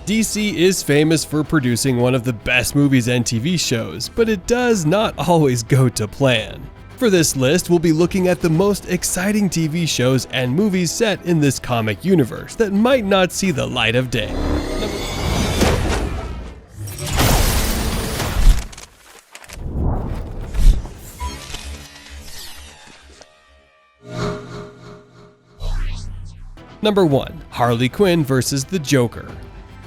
DC is famous for producing one of the best movies and TV shows, but it does not always go to plan. For this list, we'll be looking at the most exciting TV shows and movies set in this comic universe that might not see the light of day. Number 1. Harley Quinn vs. the Joker.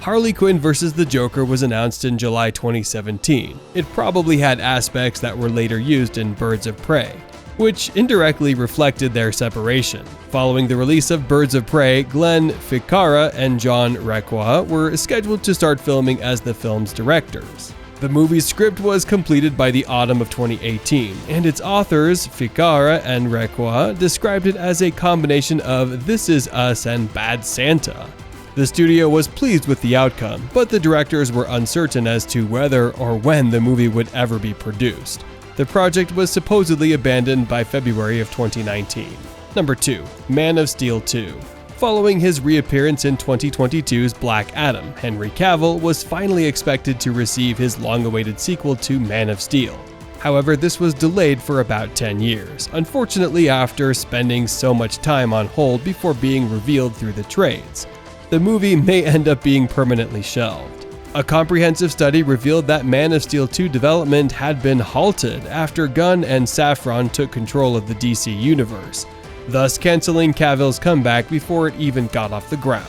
Harley Quinn vs. the Joker was announced in July 2017. It probably had aspects that were later used in Birds of Prey, which indirectly reflected their separation. Following the release of Birds of Prey, Glenn Ficarra and John Requa were scheduled to start filming as the film's directors. The movie's script was completed by the autumn of 2018, and its authors, Ficarra and Requa, described it as a combination of This Is Us and Bad Santa. The studio was pleased with the outcome, but the directors were uncertain as to whether or when the movie would ever be produced. The project was supposedly abandoned by February of 2019. Number 2. Man of Steel 2. Following his reappearance in 2022's Black Adam, Henry Cavill was finally expected to receive his long-awaited sequel to Man of Steel. However, this was delayed for about 10 years, unfortunately after spending so much time on hold before being revealed through the trades. The movie may end up being permanently shelved. A comprehensive study revealed that Man of Steel 2 development had been halted after Gunn and Safran took control of the DC universe, thus canceling Cavill's comeback before it even got off the ground.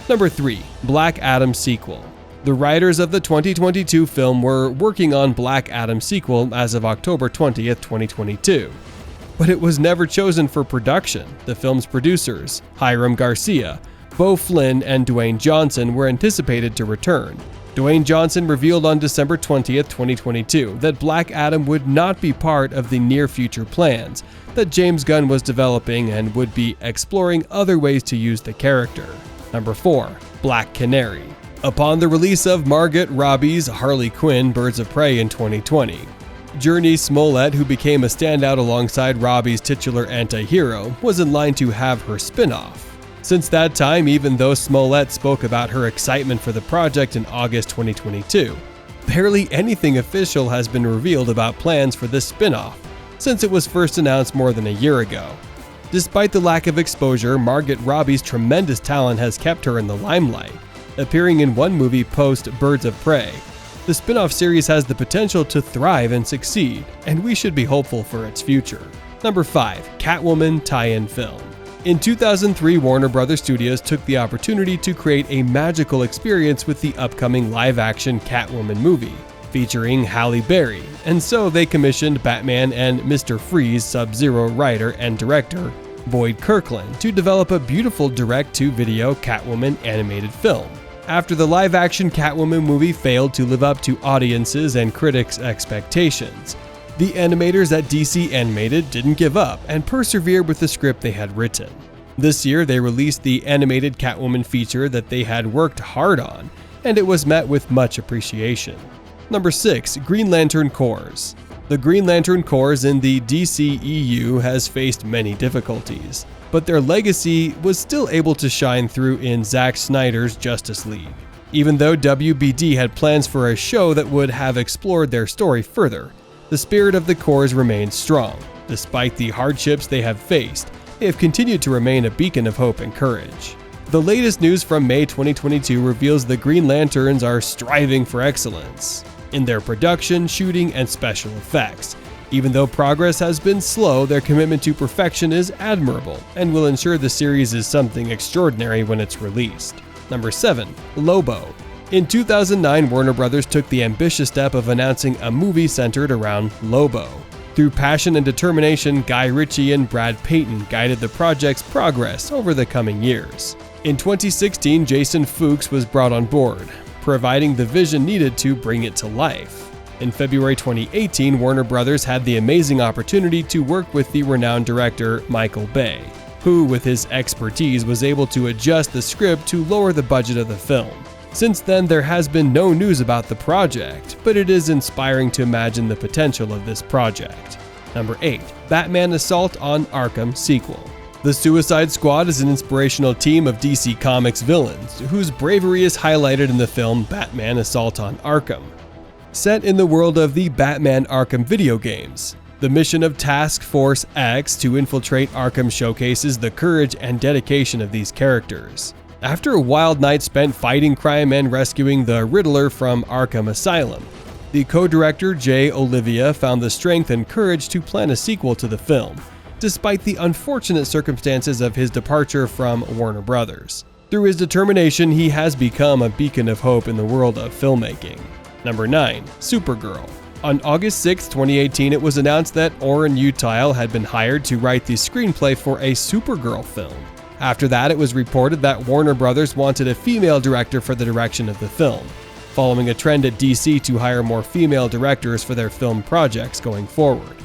Number 3. Black Adam sequel. The writers of the 2022 film were working on Black Adam sequel as of October 20th, 2022. But it was never chosen for production. The film's producers, Hiram Garcia, Beau Flynn, and Dwayne Johnson were anticipated to return. Dwayne Johnson revealed on December 20th, 2022 that Black Adam would not be part of the near-future plans that James Gunn was developing and would be exploring other ways to use the character. Number 4. Black Canary. Upon the release of Margot Robbie's Harley Quinn Birds of Prey in 2020, Jurnee Smollett, who became a standout alongside Robbie's titular anti-hero, was in line to have her spin-off. Since that time, even though Smollett spoke about her excitement for the project in August 2022, barely anything official has been revealed about plans for this spin-off, since it was first announced more than a year ago. Despite the lack of exposure, Margot Robbie's tremendous talent has kept her in the limelight, appearing in one movie post Birds of Prey. The spin-off series has the potential to thrive and succeed, and we should be hopeful for its future. Number 5. Catwoman tie-in film. In 2003, Warner Bros. Studios took the opportunity to create a magical experience with the upcoming live-action Catwoman movie, featuring Halle Berry, and so they commissioned Batman and Mr. Freeze Sub-Zero writer and director Boyd Kirkland to develop a beautiful direct-to-video Catwoman animated film. After the live-action Catwoman movie failed to live up to audiences and critics' expectations, the animators at DC Animated didn't give up and persevered with the script they had written. This year, they released the animated Catwoman feature that they had worked hard on, and it was met with much appreciation. Number 6. Green Lantern Corps. The Green Lantern Corps in the DCEU has faced many difficulties, but their legacy was still able to shine through in Zack Snyder's Justice League. Even though WBD had plans for a show that would have explored their story further, the spirit of the Corps remains strong. Despite the hardships they have faced, they have continued to remain a beacon of hope and courage. The latest news from May 2022 reveals the Green Lanterns are striving for excellence in their production, shooting, and special effects. Even though progress has been slow, their commitment to perfection is admirable and will ensure the series is something extraordinary when it's released. Number 7. Lobo. In 2009, Warner Bros. Took the ambitious step of announcing a movie centered around Lobo. Through passion and determination, Guy Ritchie and Brad Peyton guided the project's progress over the coming years. In 2016, Jason Fuchs was brought on board, providing the vision needed to bring it to life. In February 2018, Warner Bros. Had the amazing opportunity to work with the renowned director Michael Bay, who, with his expertise, was able to adjust the script to lower the budget of the film. Since then, there has been no news about the project, but it is inspiring to imagine the potential of this project. Number 8. Batman Assault on Arkham sequel. The Suicide Squad is an inspirational team of DC Comics villains, whose bravery is highlighted in the film Batman: Assault on Arkham. Set in the world of the Batman Arkham video games, the mission of Task Force X to infiltrate Arkham showcases the courage and dedication of these characters. After a wild night spent fighting crime and rescuing the Riddler from Arkham Asylum, the co-director Jay Olivia found the strength and courage to plan a sequel to the film, despite the unfortunate circumstances of his departure from Warner Brothers. Through his determination, he has become a beacon of hope in the world of filmmaking. Number 9. Supergirl. On August 6, 2018, it was announced that Oren Util had been hired to write the screenplay for a Supergirl film. After that, it was reported that Warner Brothers wanted a female director for the direction of the film, following a trend at DC to hire more female directors for their film projects going forward.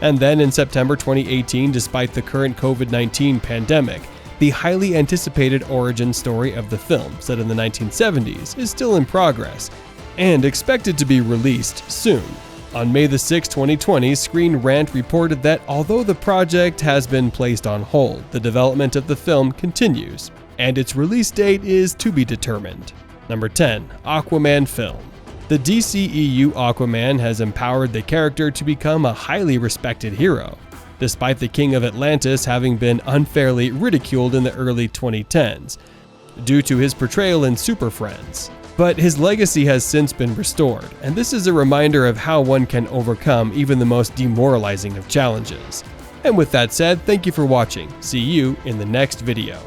And then in September 2018, despite the current COVID-19 pandemic, the highly anticipated origin story of the film, set in the 1970s, is still in progress and expected to be released soon. On May 6, 2020, Screen Rant reported that although the project has been placed on hold, the development of the film continues, and its release date is to be determined. Number 10. Aquaman film. The DCEU Aquaman has empowered the character to become a highly respected hero, despite the King of Atlantis having been unfairly ridiculed in the early 2010s, due to his portrayal in Super Friends. But his legacy has since been restored, and this is a reminder of how one can overcome even the most demoralizing of challenges. And with that said, thank you for watching. See you in the next video.